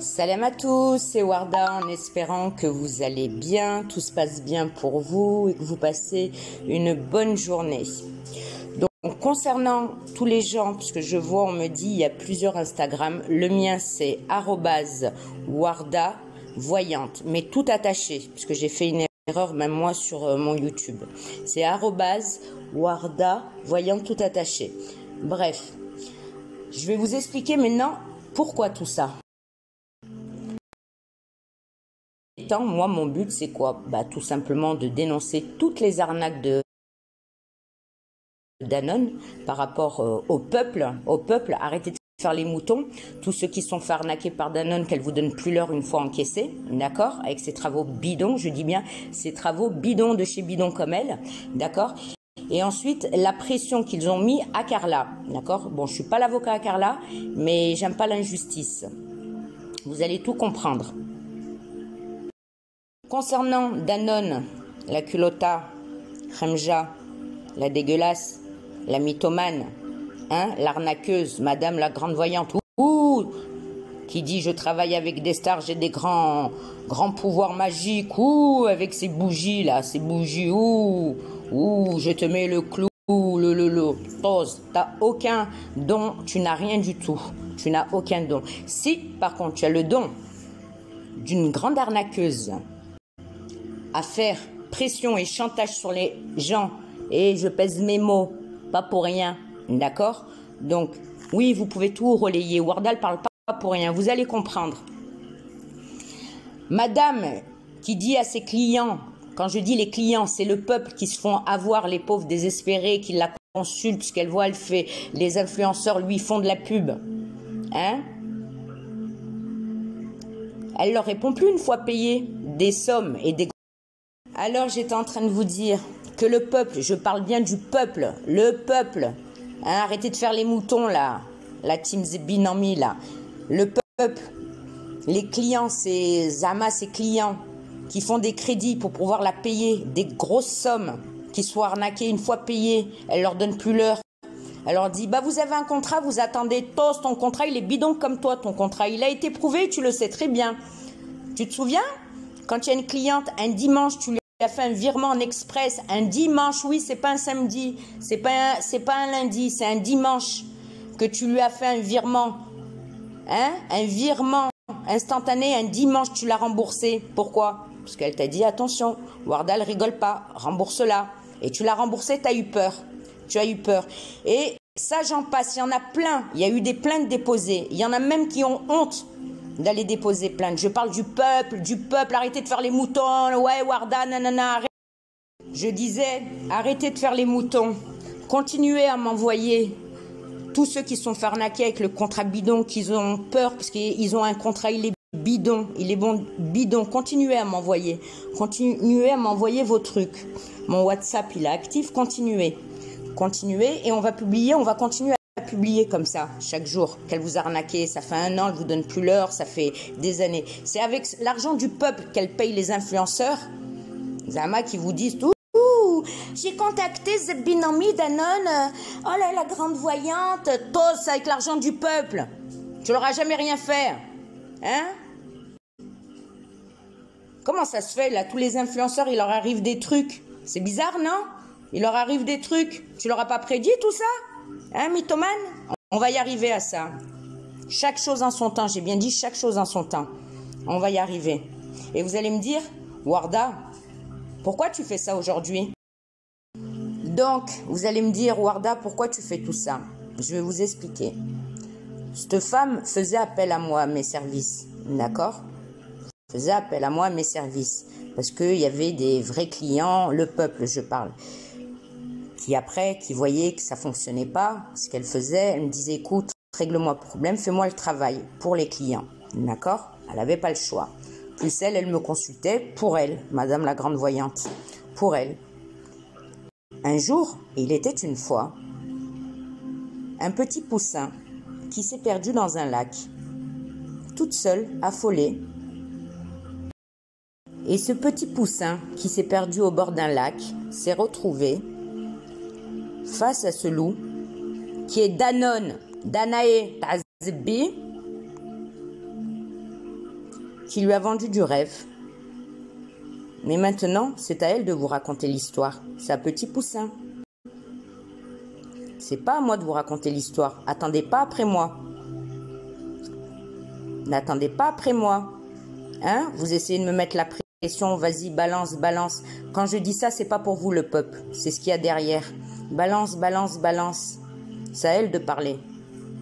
Salam à tous, c'est Warda en espérant que vous allez bien, tout se passe bien pour vous et que vous passez une bonne journée. Donc concernant tous les gens, puisque je vois, on me dit il y a plusieurs Instagram, le mien c'est @Warda voyante, mais tout attaché, puisque j'ai fait une erreur même moi sur mon YouTube. C'est @Warda voyante tout attaché. Bref, je vais vous expliquer maintenant pourquoi tout ça. Moi, mon but, c'est quoi? Tout simplement de dénoncer toutes les arnaques de Danone par rapport au peuple. Arrêtez de faire les moutons. Tous ceux qui sont fait arnaquer par Danone, qu'elle vous donne plus l'heure une fois encaissé, d'accord? Avec ses travaux bidons, je dis bien, ces travaux bidons de chez Bidon comme elle, d'accord? Et ensuite, la pression qu'ils ont mis à Carla, d'accord? Bon, je suis pas l'avocat à Carla, mais j'aime pas l'injustice. Vous allez tout comprendre. Concernant Danone, la culotta, Khemja, la dégueulasse, la mythomane, l'arnaqueuse, madame la grande voyante, qui dit je travaille avec des stars, j'ai des grands pouvoirs magiques, avec ces bougies là, je te mets le clou, pose, t'as aucun don, tu n'as rien du tout, tu n'as aucun don. Si par contre tu as le don d'une grande arnaqueuse, à faire pression et chantage sur les gens, et je pèse mes mots, pas pour rien, d'accord? Donc, oui, vous pouvez tout relayer, Warda ne parle pas pour rien, vous allez comprendre. Madame qui dit à ses clients, quand je dis les clients, c'est le peuple qui se font avoir, les pauvres désespérés, qui la consultent, ce qu'elle voit, elle fait, les influenceurs lui font de la pub, elle leur répond plus une fois payé des sommes et des... Alors j'étais en train de vous dire que le peuple, je parle bien du peuple, le peuple, arrêtez de faire les moutons là, la team Binami là, le peuple, les clients, c'est Zama, ses clients qui font des crédits pour pouvoir la payer, des grosses sommes, qui soient arnaquées une fois payées, elle leur donne plus l'heure. Elle leur dit, vous avez un contrat, vous attendez, tos, ton contrat il est bidon comme toi, ton contrat il a été prouvé, tu le sais très bien. Tu te souviens? Quand il y a une cliente, un dimanche, tu lui as fait un virement en express, un dimanche, oui, c'est pas un samedi, c'est pas un lundi, c'est un dimanche que tu lui as fait un virement, un virement instantané, un dimanche, tu l'as remboursé. Pourquoi? Parce qu'elle t'a dit, attention, Warda, elle rigole pas, rembourse-la. Et tu l'as remboursé, tu as eu peur. Tu as eu peur. Et ça, j'en passe, il y en a plein. Il y a eu des plaintes déposées. Il y en a même qui ont honte d'aller déposer plainte. Je parle du peuple, arrêtez de faire les moutons, ouais, Warda, nanana, arrêtez. Je disais, arrêtez de faire les moutons. Continuez à m'envoyer tous ceux qui sont fait arnaquer avec le contrat bidon, qu'ils ont peur, parce qu'ils ont un contrat, il est bidon, il est bon bidon. Continuez à m'envoyer vos trucs. Mon WhatsApp, il est actif, continuez, et on va publier, on va continuer à publier comme ça, chaque jour, qu'elle vous a arnaqué, ça fait 1 an, elle vous donne plus l'heure, ça fait des années. C'est avec l'argent du peuple qu'elle paye les influenceurs, Zama, qui vous disent tout. J'ai contacté Zebinami Danone, oh là, la grande voyante, tous avec l'argent du peuple. Tu leur as jamais rien fait, Comment ça se fait, là, tous les influenceurs, il leur arrive des trucs. C'est bizarre, non? Il leur arrive des trucs. Tu leur as pas prédit tout ça? Mythomane? On va y arriver à ça. Chaque chose en son temps. J'ai bien dit chaque chose en son temps. On va y arriver. Et vous allez me dire, Warda, pourquoi tu fais ça aujourd'hui? Donc, vous allez me dire, Warda, pourquoi tu fais tout ça? Je vais vous expliquer. Cette femme faisait appel à moi, à mes services. D'accord? Faisait appel à moi, à mes services. Parce qu'il y avait des vrais clients, le peuple, je parle. Qui voyaient que ça fonctionnait pas, ce qu'elle faisait, elle me disait, écoute, règle-moi le problème, fais-moi le travail pour les clients. D'accord? Elle n'avait pas le choix. Plus elle me consultait pour elle, madame la grande voyante. Pour elle. Un jour, il était une fois, un petit poussin qui s'est perdu dans un lac, toute seule, affolée. Et ce petit poussin qui s'est perdu au bord d'un lac s'est retrouvé face à ce loup qui est Danone, Danae Tazbi, qui lui a vendu du rêve. Mais maintenant, c'est à elle de vous raconter l'histoire. C'est à Petit Poussin. C'est pas à moi de vous raconter l'histoire. Attendez pas après moi. N'attendez pas après moi. Hein? Vous essayez de me mettre la pression. Vas-y, balance, balance. Quand je dis ça, c'est pas pour vous, le peuple. C'est ce qu'il y a derrière. Balance, balance, balance. C'est à elle de parler.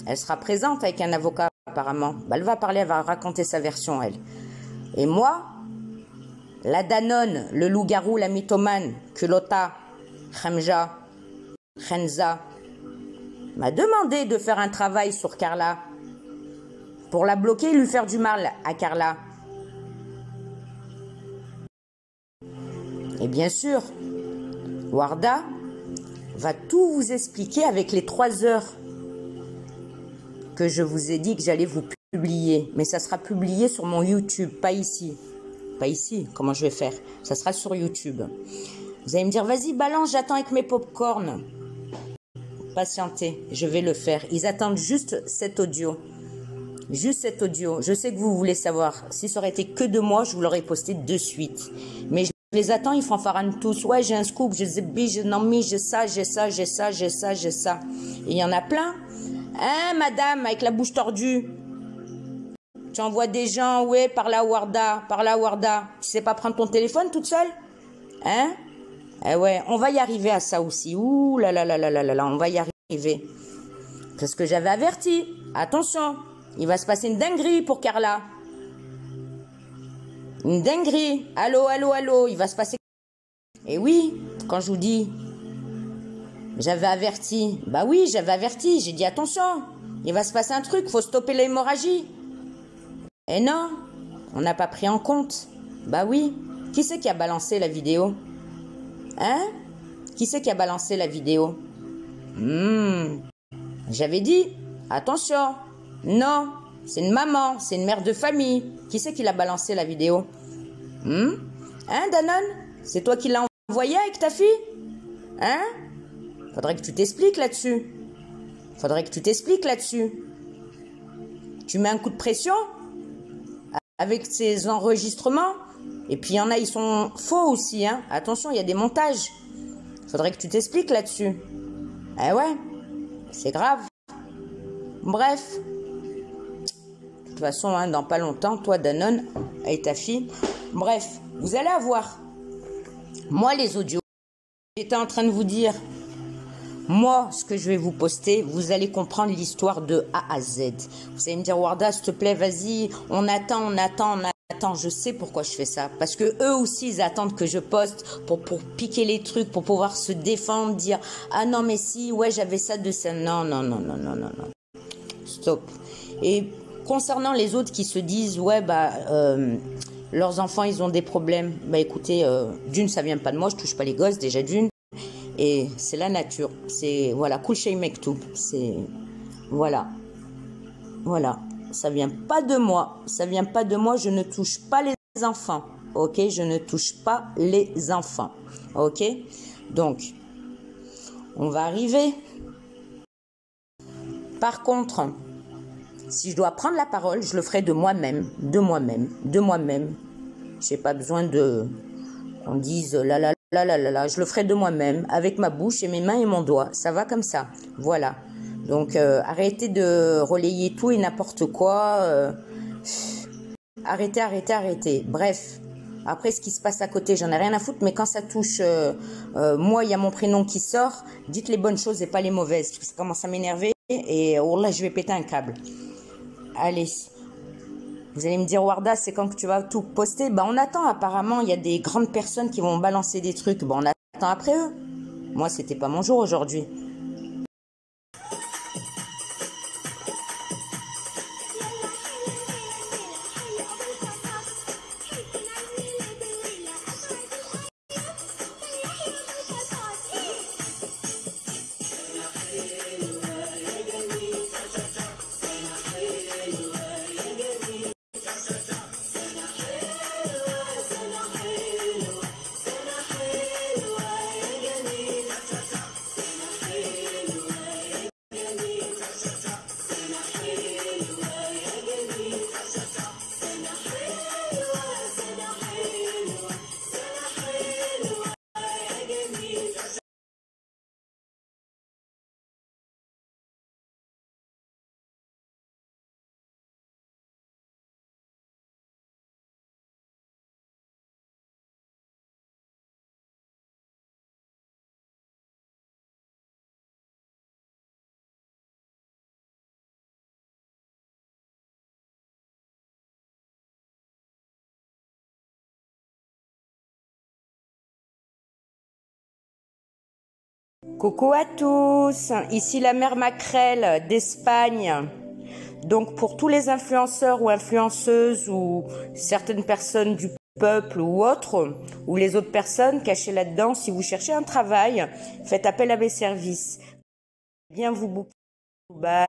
Elle sera présente avec un avocat, apparemment. Bah, elle va parler, elle va raconter sa version, elle. Et moi, la Danone, le loup-garou, la mythomane, Culota, Khamja, Khenza, m'a demandé de faire un travail sur Carla pour la bloquer et lui faire du mal à Carla. Et bien sûr, Warda va tout vous expliquer avec les 3 heures que je vous ai dit que j'allais vous publier. Mais ça sera publié sur mon YouTube, pas ici. Pas ici, comment je vais faire? Ça sera sur YouTube. Vous allez me dire, vas-y, balance, j'attends avec mes pop-corn. Patientez, je vais le faire. Ils attendent juste cet audio. Juste cet audio. Je sais que vous voulez savoir. Si ça aurait été que de moi, je vous l'aurais posté de suite. Mais je les attends, ils fanfaronnent tous. Ouais, j'ai un scoop, j'ai ça, j'ai ça, j'ai ça, j'ai ça, j'ai ça. Et il y en a plein. Hein, madame, avec la bouche tordue? Tu envoies des gens, ouais, par la Warda, par la Warda. Tu sais pas prendre ton téléphone toute seule? Hein? Eh ouais, on va y arriver à ça aussi. Ouh là là là là là là, on va y arriver. Parce que j'avais averti. Attention, il va se passer une dinguerie pour Carla. Une dinguerie. Allô, allô, allô, il va se passer... Et oui, quand je vous dis, j'avais averti. Bah oui, j'avais averti. J'ai dit attention, il va se passer un truc, faut stopper l'hémorragie. Et non, on n'a pas pris en compte. Bah oui, qui c'est qui a balancé la vidéo? Hein? Qui c'est qui a balancé la vidéo? J'avais dit, attention, non, c'est une maman, c'est une mère de famille. Qui c'est qui l'a balancé la vidéo? Hein, Danone? C'est toi qui l'as envoyé avec ta fille? Hein? Faudrait que tu t'expliques là-dessus. Faudrait que tu t'expliques là-dessus. Tu mets un coup de pression avec ces enregistrements. Et puis il y en a, ils sont faux aussi, hein. Attention, il y a des montages. Faudrait que tu t'expliques là-dessus. Eh ouais, c'est grave. Bref. De toute façon, hein, dans pas longtemps, toi, Danone, et ta fille. Bref, vous allez avoir. Moi, les audios, j'étais en train de vous dire, moi, ce que je vais vous poster, vous allez comprendre l'histoire de A à Z. Vous allez me dire, Warda, s'il te plaît, vas-y, on attend, on attend, on attend. Je sais pourquoi je fais ça. Parce que eux aussi, ils attendent que je poste pour piquer les trucs, pour pouvoir se défendre, dire, ah non, mais si, ouais, j'avais ça de ça. Non, non, non, non, non, non, non. Stop. Et concernant les autres qui se disent, ouais, bah, leurs enfants, ils ont des problèmes. Bah, écoutez, d'une, ça vient pas de moi, je touche pas les gosses, déjà d'une. Et c'est la nature. C'est, voilà, Kul Shay Mektoub. C'est, voilà. Voilà. Ça vient pas de moi. Ça vient pas de moi. Je ne touche pas les enfants. Ok? Je ne touche pas les enfants. Ok? Donc, on va arriver. Par contre, si je dois prendre la parole, je le ferai de moi-même. De moi-même. De moi-même. J'ai pas besoin de... On dise là, là, là, là, là, là. Je le ferai de moi-même, avec ma bouche et mes mains et mon doigt. Ça va comme ça. Voilà. Donc, arrêtez de relayer tout et n'importe quoi. Arrêtez, arrêtez, arrêtez. Bref. Après, ce qui se passe à côté, j'en ai rien à foutre. Mais quand ça touche, moi, il y a mon prénom qui sort. Dites les bonnes choses et pas les mauvaises. Parce que ça commence à m'énerver. Et oh là, je vais péter un câble. Allez. Vous allez me dire, Warda, c'est quand que tu vas tout poster? Ben, on attend. Apparemment, il y a des grandes personnes qui vont balancer des trucs. Ben, on attend après eux. Moi, c'était pas mon jour aujourd'hui. Coucou à tous, ici la mère Macrel d'Espagne. Donc pour tous les influenceurs ou influenceuses ou certaines personnes du peuple ou autres, ou les autres personnes cachées là-dedans, si vous cherchez un travail, faites appel à mes services. Bien vous booker. Bye.